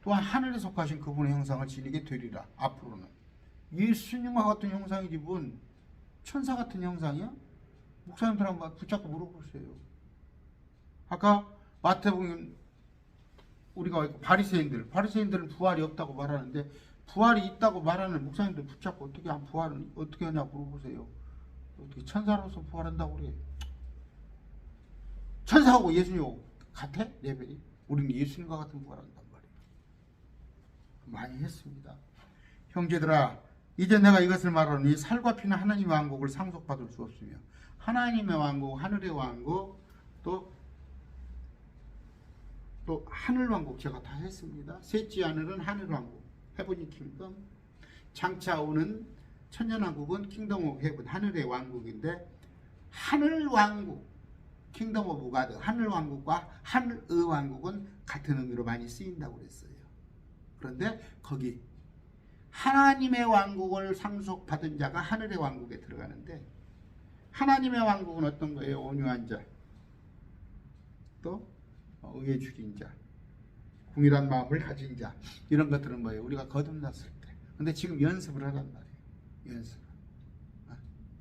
Speaker 1: 또한 하늘에 속하신 그분의 형상을 지니게 되리라. 앞으로는 예수님과 같은 형상이지 뭔 천사 같은 형상이야? 목사님들 한번 붙잡고 물어보세요. 아까 마태복음 우리가 바리새인들은 부활이 없다고 말하는데 부활이 있다고 말하는 목사님들 붙잡고 부활은 어떻게 하냐 물어보세요. 어떻게 천사로서 부활한다고 그래? 천사하고 예수님하고 같아? 레벨이? 우리는 예수님과 같은 부활한단 말이에요. 많이 했습니다. 형제들아, 이제 내가 이것을 말하노니 살과 피는 하나님의 왕국을 상속받을 수 없으며 하나님의 왕국, 하늘의 왕국, 또 하늘 왕국 제가 다 했습니다. 셋째 하늘은 하늘 왕국, 헤븐이 킹덤. 장차 오는 천년 왕국은 킹덤 오브 헤븐, 하늘의 왕국인데 하늘 왕국, 킹덤 오브 가드, 하늘 왕국과 하늘의 왕국은 같은 의미로 많이 쓰인다고 그랬어요. 그런데 거기 하나님의 왕국을 상속받은 자가 하늘의 왕국에 들어가는데 하나님의 왕국은 어떤 거예요? 온유한 자, 또 의에 줄인 자, 궁일한 마음을 가진 자, 이런 것들은 뭐예요? 우리가 거듭났을 때. 근데 지금 연습을 하란 말이에요.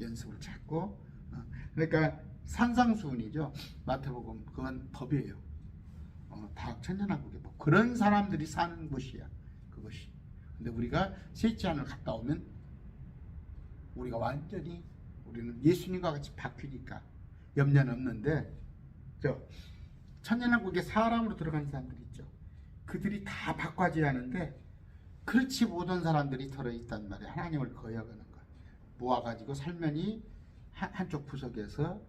Speaker 1: 연습을 찾고. 그러니까 산상수훈이죠. 마태복음 그건 법이에요. 다 천년왕국의 법. 그런 사람들이 사는 곳이야. 그것이. 근데 우리가 셋째 하늘 갔다 오면 우리가 완전히 우리는 예수님과 같이 바뀌니까 염려는 없는데, 천년왕국에 사람으로 들어간 사람들이 있죠. 그들이 다 바꿔져야 하는데 그렇지 못한 사람들이 들어있단 말이에요. 하나님을 거역하는 거 모아가지고 살면이 한쪽 구석에서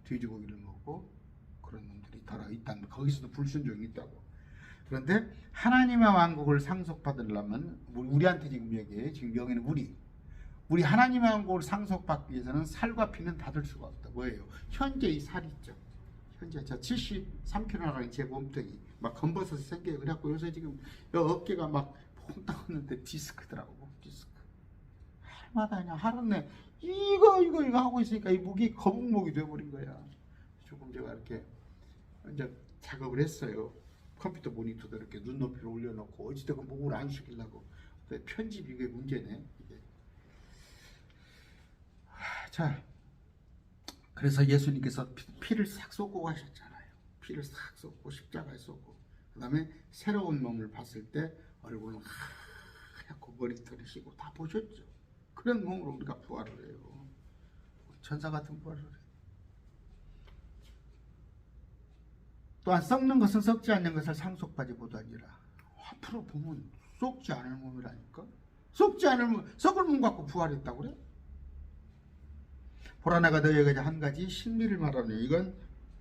Speaker 1: 돼지고기를 먹고 그런 놈들이 들어있단 말이에요. 거기서도 불순종이 있다고. 그런데 하나님의 왕국을 상속받으려면 우리한테 지금 얘기해요. 지금 여기는 우리 하나님의 왕국을 상속받기 위해서는 살과 피는 닫을 수가 없다. 뭐예요? 현재 이 살이 있죠. 현재 저 73kg 나가는 제 몸뚱이 막 검버섯이 생겨요. 그래갖고 요새 지금 어깨가 막 퐁당 왔는데 디스크더라고. 디스크. 할마다 그냥 하루네 이거 하고 있으니까 이 목이 거북목이 돼버린 거야. 조금 제가 이렇게 이제 작업을 했어요. 컴퓨터 모니터도 이렇게 눈높이로 올려놓고 어찌되고 목을 안 숙이려고. 편집 이게 문제네. 이게. 자, 그래서 예수님께서 피를 싹 쏟고 가셨잖아요. 피를 싹 쏟고 십자가에 쏟고 그 다음에 새로운 몸을 봤을 때 얼굴은 하얗고 머리털이 시고 다 보셨죠. 그런 몸으로 우리가 부활을 해요. 천사 같은 부활을 해요. 또한 썩는 것은 썩지 않는 것을 상속받지 못하니라. 앞으로 보면 썩지 않을 몸이라니까. 썩지 않을 몸, 썩을 몸 갖고 부활했다고 그래? 보라 내가 너희에게 한 가지 신비를 말하노니 이건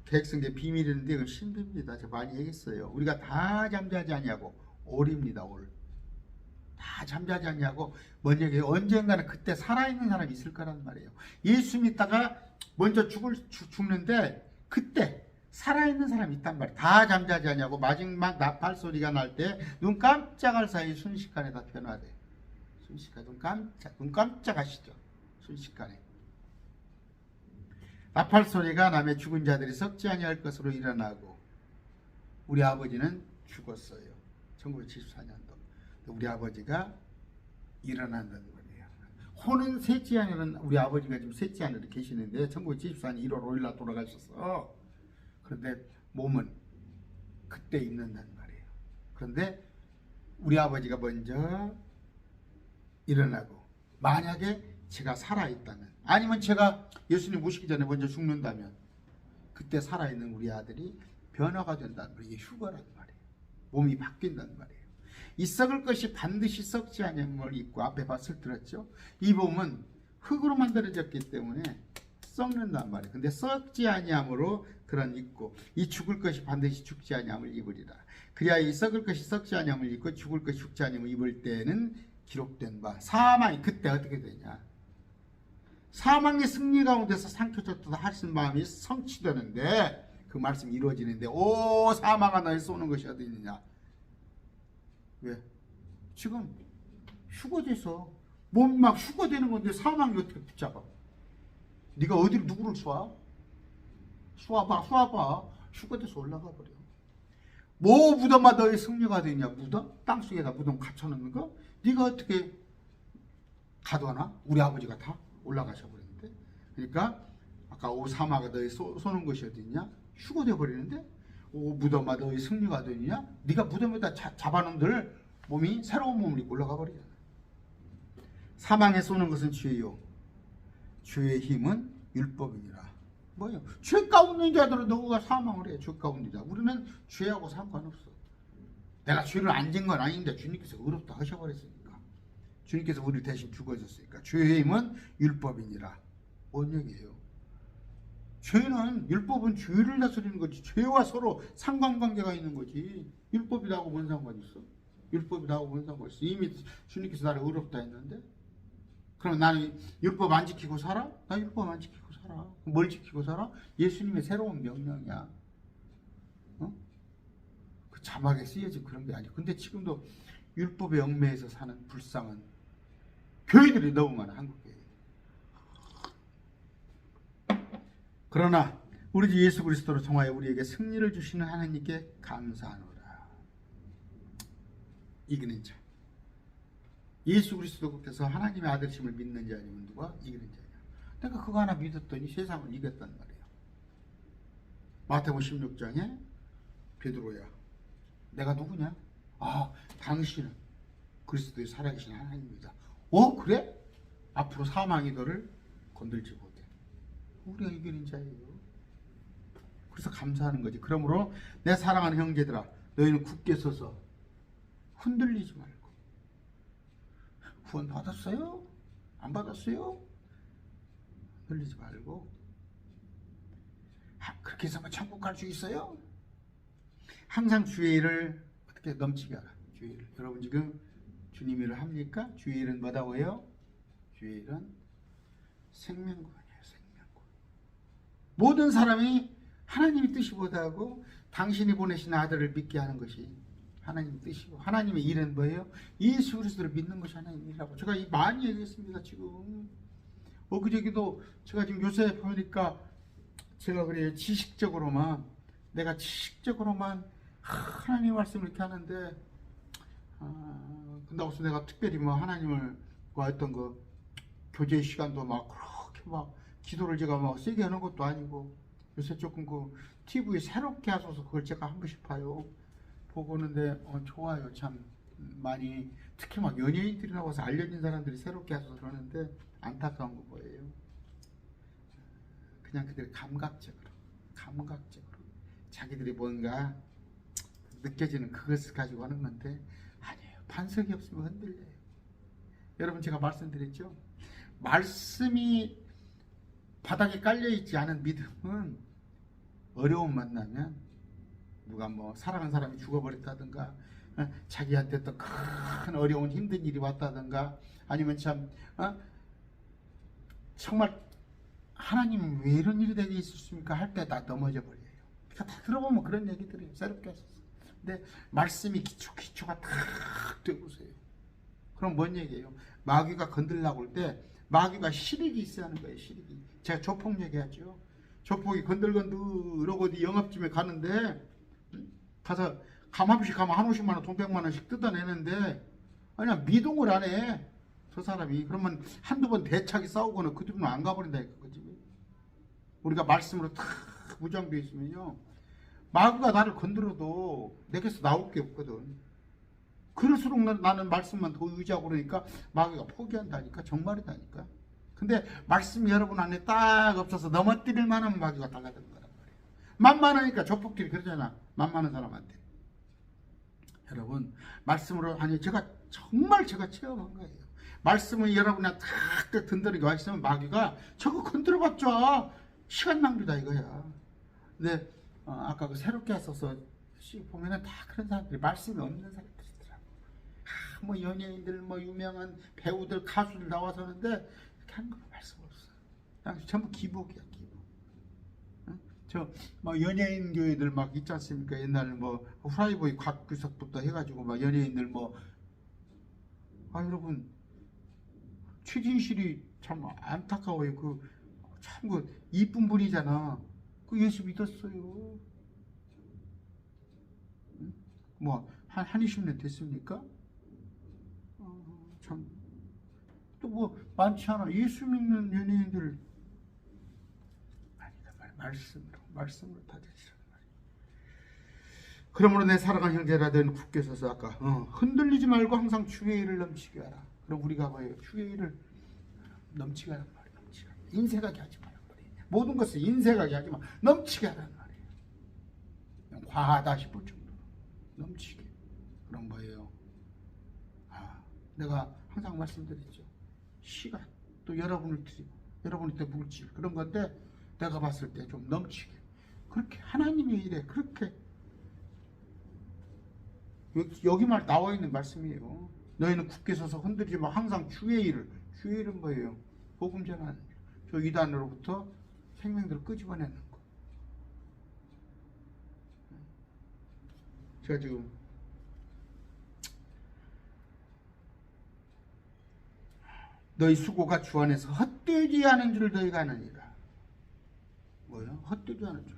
Speaker 1: 백성의 비밀인데 이건 신비입니다. 제가 많이 얘기했어요. 우리가 다 잠자지 아니하고 올입니다. 올. 다 잠자지 아니하고 뭔 얘기예요? 언젠가는 그때 살아있는 사람이 있을 거란 말이에요. 예수 믿다가 먼저 죽는데 그때 살아있는 사람이 있단 말이에요. 다 잠자지 아니하고 마지막 나팔 소리가 날 때 눈 깜짝할 사이 순식간에 다 변화돼. 순식간에 눈 깜짝하시죠. 순식간에. 나팔 소리가 나면 죽은 자들이 썩지 아니할 것으로 일어나고 우리 아버지는 죽었어요. 1974년도. 우리 아버지가 일어난다는 거예요. 혼은 셋째 하늘은 우리 아버지가 지금 셋째 하늘에 계시는데 1974년 1월 5일 날 돌아가셨어. 그런데 몸은 그때 있는단 말이에요. 그런데 우리 아버지가 먼저 일어나고 만약에 제가 살아있다면 아니면 제가 예수님 모시기 전에 먼저 죽는다면 그때 살아있는 우리 아들이 변화가 된다는 말이에요. 이게 휴거란 말이에요. 몸이 바뀐다는 말이에요. 이 썩을 것이 반드시 썩지 아니함을 입고 앞에 봤을 들었죠. 이 몸은 흙으로 만들어졌기 때문에 썩는단 말이에요. 근데 썩지 아니함으로 그런 입고 이 죽을 것이 반드시 죽지 아니함을 입으리라. 그래야 이 썩을 것이 썩지 아니함을 입고 죽을 것이 죽지 아니함을 입을 때는 기록된 바 사망이 그때 어떻게 되냐. 사망의 승리 가운데서 상처졌다 하신 마음이 성취되는데 그 말씀이 이루어지는데 오 사망아 너희 쏘는 것이 어디 있느냐. 왜? 지금 휴거돼서 몸이 막 휴거되는 건데 사망이 어떻게 붙잡아? 네가 어디를 누구를 쏴? 쏴봐. 휴거돼서 올라가 버려. 뭐 무덤마다 너희 승리가 되냐? 무덤? 땅속에다 무덤 갖춰놓는 거? 네가 어떻게 가둬놔? 우리 아버지가 다 올라가셔 버렸는데. 그러니까 아까 오 사마가 너희 쏘는 것이 어디냐? 휴거돼 버리는데 오 무덤마다 너희 승리가 되느냐? 네가 무덤에다 잡아놓은들 몸이 새로운 몸을 입고 올라가 버리잖아. 사망에 쏘는 것은 죄요. 죄의 힘은 율법이니라. 뭐예요? 죄 가운데 있는 자들은 누구가 사망을 해. 죄 가운데 자. 우리는 죄하고 상관없어. 내가 죄를 안 진 건 아닌데 주님께서 의롭다 하셔버렸으니까. 주님께서 우리 대신 죽어졌으니까. 죄의 힘은 율법이니라. 뭔 얘기예요? 죄는, 율법은 죄를 다스리는 거지. 죄와 서로 상관관계가 있는 거지. 율법이 나하고 뭔 상관이 있어? 율법이 나하고 뭔 상관이 있어? 이미 주님께서 나를 의롭다 했는데? 그럼 나는 율법 안 지키고 살아? 나 율법 안 지키고 살아. 뭘 지키고 살아? 예수님의 새로운 명령이야. 어? 그 자막에 쓰여진 그런 게 아니고. 근데 지금도 율법의 얽매에서 사는 불쌍한 교회들이 너무 많아, 한국에. 그러나 우리 주 예수 그리스도로 통하여 우리에게 승리를 주시는 하나님께 감사하노라. 이기는 자. 예수 그리스도께서 하나님의 아들심을 믿는 자 아니면 누가 이기는 자냐. 내가 그거 하나 믿었더니 세상을 이겼단 말이에요. 마태복음 16장에 베드로야, 내가 누구냐? 아, 당신은 그리스도의 살아계신 하나님입니다. 그래? 앞으로 사망이 너를 건들지 못해. 우리가 이기는 자예요. 그래서 감사하는 거지. 그러므로 내 사랑하는 형제들아, 너희는 굳게 서서 흔들리지 말고. 구원 받았어요? 안 받았어요? 흔들리지 말고. 그렇게 해서 뭐 천국 갈 수 있어요? 항상 주의 일을 어떻게 넘치게 하라. 주의 일. 여러분 지금 주님 일을 합니까? 주의 일은 뭐라고 해요? 주의 일은 생명구원이에요. 생명구원. 모든 사람이 하나님의 뜻이 보다고 당신이 보내신 아들을 믿게 하는 것이 하나님의 뜻이고, 하나님의 일은 뭐예요? 예수 그리스도를 믿는 것이 하나님의 일이라고 제가 많이 얘기했습니다. 지금 그저기도 제가 지금 요새 보니까 제가 그래요. 내가 지식적으로만 하나님 말씀을 이렇게 하는데, 근데 내가 특별히 뭐 하나님을 어떤 거 교제 시간도 막 그렇게 막 기도를 제가 막 세게 하는 것도 아니고, 요새 조금 그 TV에 새롭게 하셔서 그걸 제가 한 번씩 봐요. 보고 오는데 좋아요. 참 많이, 특히 막 연예인들이 나와서 알려진 사람들이 새롭게 하셔서 그러는데 안타까운 거 뭐예요? 그냥 그들 감각적으로 자기들이 뭔가 느껴지는 그것을 가지고 하는 건데, 아니에요. 반석이 없으면 흔들려요. 여러분 제가 말씀드렸죠? 말씀이 바닥에 깔려있지 않은 믿음은 어려움 만나면, 누가 뭐 사랑하는 사람이 죽어버렸다든가, 자기한테 또 큰 어려운 힘든 일이 왔다든가, 아니면 참 정말 하나님 왜 이런 일이 되게 있었습니까 할 때 다 넘어져 버려요. 다 들어보면 그런 얘기들이에요. 새롭게 하셨어요. 근데 말씀이 기초가 탁 되고서요. 그럼 뭔 얘기예요? 마귀가 건들려고 할 때 마귀가 시력이 있어야 하는 거예요. 시력이. 제가 조폭 얘기하죠. 조폭이 건들건들 어디 영업집에 가는데, 가서 가만없이 가면 한 50만 원, 돈 100만 원씩 뜯어내는데, 아니야 미동을 안 해. 저 사람이. 그러면 한두 번 대차게 싸우고는 그 집은 안 가버린다니까. 그 집이. 우리가 말씀으로 탁 무장되어 있으면요, 마귀가 나를 건드려도 내게서 나올 게 없거든. 그럴수록 나는 말씀만 더 의지하고 그러니까 마귀가 포기한다니까. 정말이다니까. 근데 말씀이 여러분 안에 딱 없어서 넘어뜨릴 만한 마귀가 달라드는 거란 말이에요. 만만하니까 조폭들이 그러잖아. 만만한 사람한테. 여러분 말씀으로, 아니 제가 정말 체험한 거예요. 말씀을 여러분한테 탁 든든하게 와 있으면 마귀가 저거 건드려봤자 시간 낭비다 이거야. 근데 아까 그 새롭게 했어서 보면은 다 그런 사람들이, 말씀이 없는 사람들이더라고. 뭐 연예인들, 뭐 유명한 배우들, 가수들 나와서 하는데 이렇게 하는 거 말씀 없어. 그냥 전부 기복이야, 기복. 저 뭐 연예인 교회들 막 있지 않습니까? 옛날 뭐 후라이보이 곽규석부터 해가지고 막 연예인들 뭐, 여러분 최진실이 참 안타까워요. 참 이쁜 분이잖아. 예수 믿었어요. 뭐 한 20년 됐습니까? 참 또 뭐 많지 않아. 예수 믿는 연예인들 아니다 말. 말씀으로 다지시라는 말이야. 그러므로 내 사랑하는 형제라, 너는 굳게 서서 아까 흔들리지 말고 항상 주의 일을 넘치게 하라. 그럼 우리가 뭐예요? 주의 일을 넘치게 하란 말이야. 넘치게. 인색하게 하지 말란 말이야. 모든 것을 인색하게 하지 마. 넘치게 하란 말이에요. 그냥 과하다 싶을 정도로 넘치게. 그런 거예요. 내가 항상 말씀드렸죠. 시간 또 여러분을 드리고 여러분한테 물질 그런 건데 내가 봤을 때 좀 넘치게. 그렇게 하나님의 일에 그렇게 여기 말 나와 있는 말씀이에요. 너희는 굳게 서서 흔들지 마. 항상 주의 일은 뭐예요? 복음 전하는 일. 저 이단으로부터 생명들을 끄집어내는 거. 제가 지금 너희 수고가 주 안에서 헛되지 않은 줄 너희가 아느니라. 뭐예요? 헛되지 않은 줄.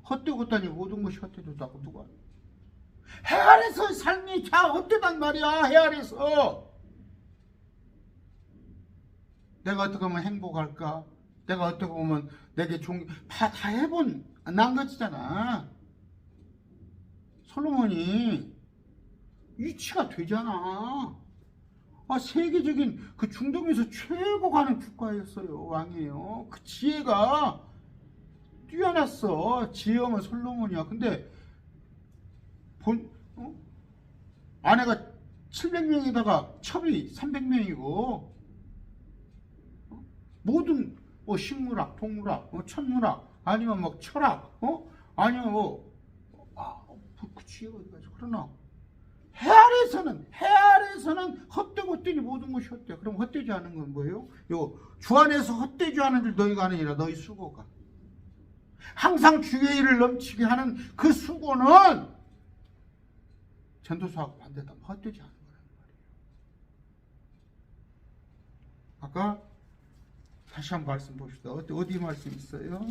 Speaker 1: 헛되고다니 모든 것이 헛되졌다고 누가? 해 아래서 삶이 다 헛되단 말이야. 해 아래서. 내가 어떻게 보면 행복할까? 내가 어떻게 보면 내게 좋은 다 해본 난 것이잖아. 솔로몬이 위치가 되잖아. 세계적인 그 중동에서 최고 가는 국가였어요. 왕이에요. 그 지혜가 뛰어났어. 지혜가 솔로몬이야. 근데 아내가 700명에다가 첩이 300명이고 모든 식물학, 동물학, 천문학 아니면 뭐 철학 아니면 그 지혜가 어디 가서 그러나 해 아래에서는 헛되고 헛되니 모든 것이 헛돼. 그럼 헛되지 않은 건 뭐예요? 주 안에서 헛되지 않은 줄 너희가 아느니라. 너희 수고가 항상 주의 일을 넘치게 하는 그 수고는 전도서하고 반대다. 헛되지 않은 거란 말이에요. 아까 다시 한번 말씀 봅시다. 어디 말씀 있어요?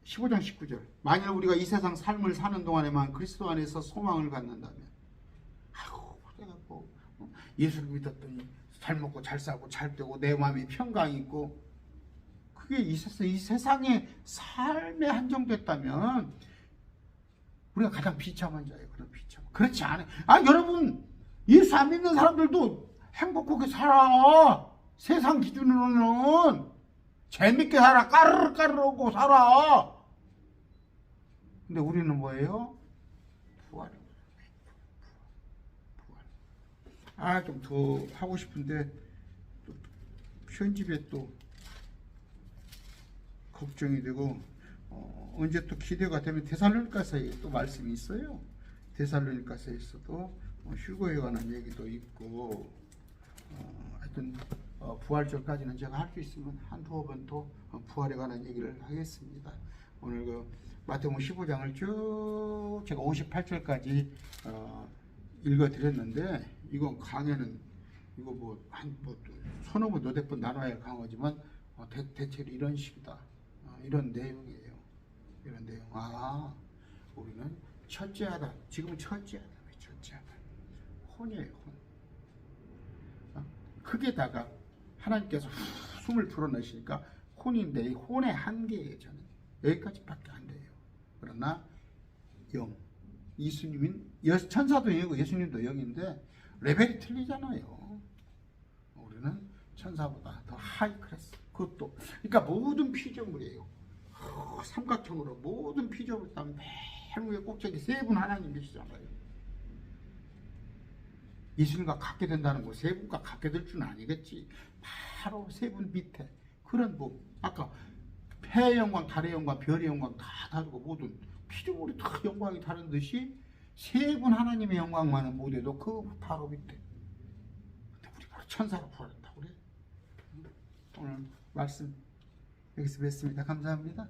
Speaker 1: 15장 19절. 만일 우리가 이 세상 삶을 사는 동안에만 그리스도 안에서 소망을 갖는다면, 내가 예수를 믿었더니 잘 먹고 잘 싸고 잘 되고 내 마음이 평강이 있고, 그게 이 세상의 삶에 한정됐다면 우리가 가장 비참한 자예요. 그런 비참. 그렇지 않아요. 여러분, 예수 안 믿는 사람들도 행복하게 살아. 세상 기준으로는 재밌게 살아. 까르르 살아. 근데 우리는 뭐예요? 부활. 좀 더 하고 싶은데 또 편집에 또 걱정이 되고 언제 또 기대가 되면 데살로니가서에 또 말씀이 있어요. 데살로니가서에서도 휴거에 관한 얘기도 있고 하여튼 부활절까지는 제가 할 수 있으면 한두어 번 더 부활에 관한 얘기를 하겠습니다. 오늘 그 마태복음 15장을 쭉 제가 58절까지 읽어드렸는데, 이건 강해는 이거 서너 번 너댓 번 나눠야 할 강어지만 대체로 이런 식이다. 이런 내용이에요. 이런 내용. 우리는 첫째 아담. 지금은 첫째 아담이에요. 첫째 아담. 혼이에요. 혼. 흙에다가 하나님께서 숨을 불어넣으시니까 혼인데, 이 혼의 한계예요. 저는 여기까지밖에 안 돼요. 그러나 영, 예수님은 천사도 영이고 예수님도 영인데 레벨이 틀리잖아요. 우리는 천사보다 더 하이 클래스. 그것도 그러니까 모든 피조물이에요. 삼각형으로 모든 피조물 다 맨 위에 꼭저기 세 분 하나님 계시잖아요. 예수님과 같게 된다는 거 세 분과 같게 될 줄은 아니겠지. 바로 세 분 밑에 그런 아까 해의 영광, 달의 영광, 별의 영광 다 다르고 모든 피조물이 다 영광이 다른 듯이 세 분 하나님의 영광만은 못해도 그 바로 밑에. 근데 우리 바로 천사로 부활했다고 그래. 오늘 말씀 여기서 뵙습니다. 감사합니다.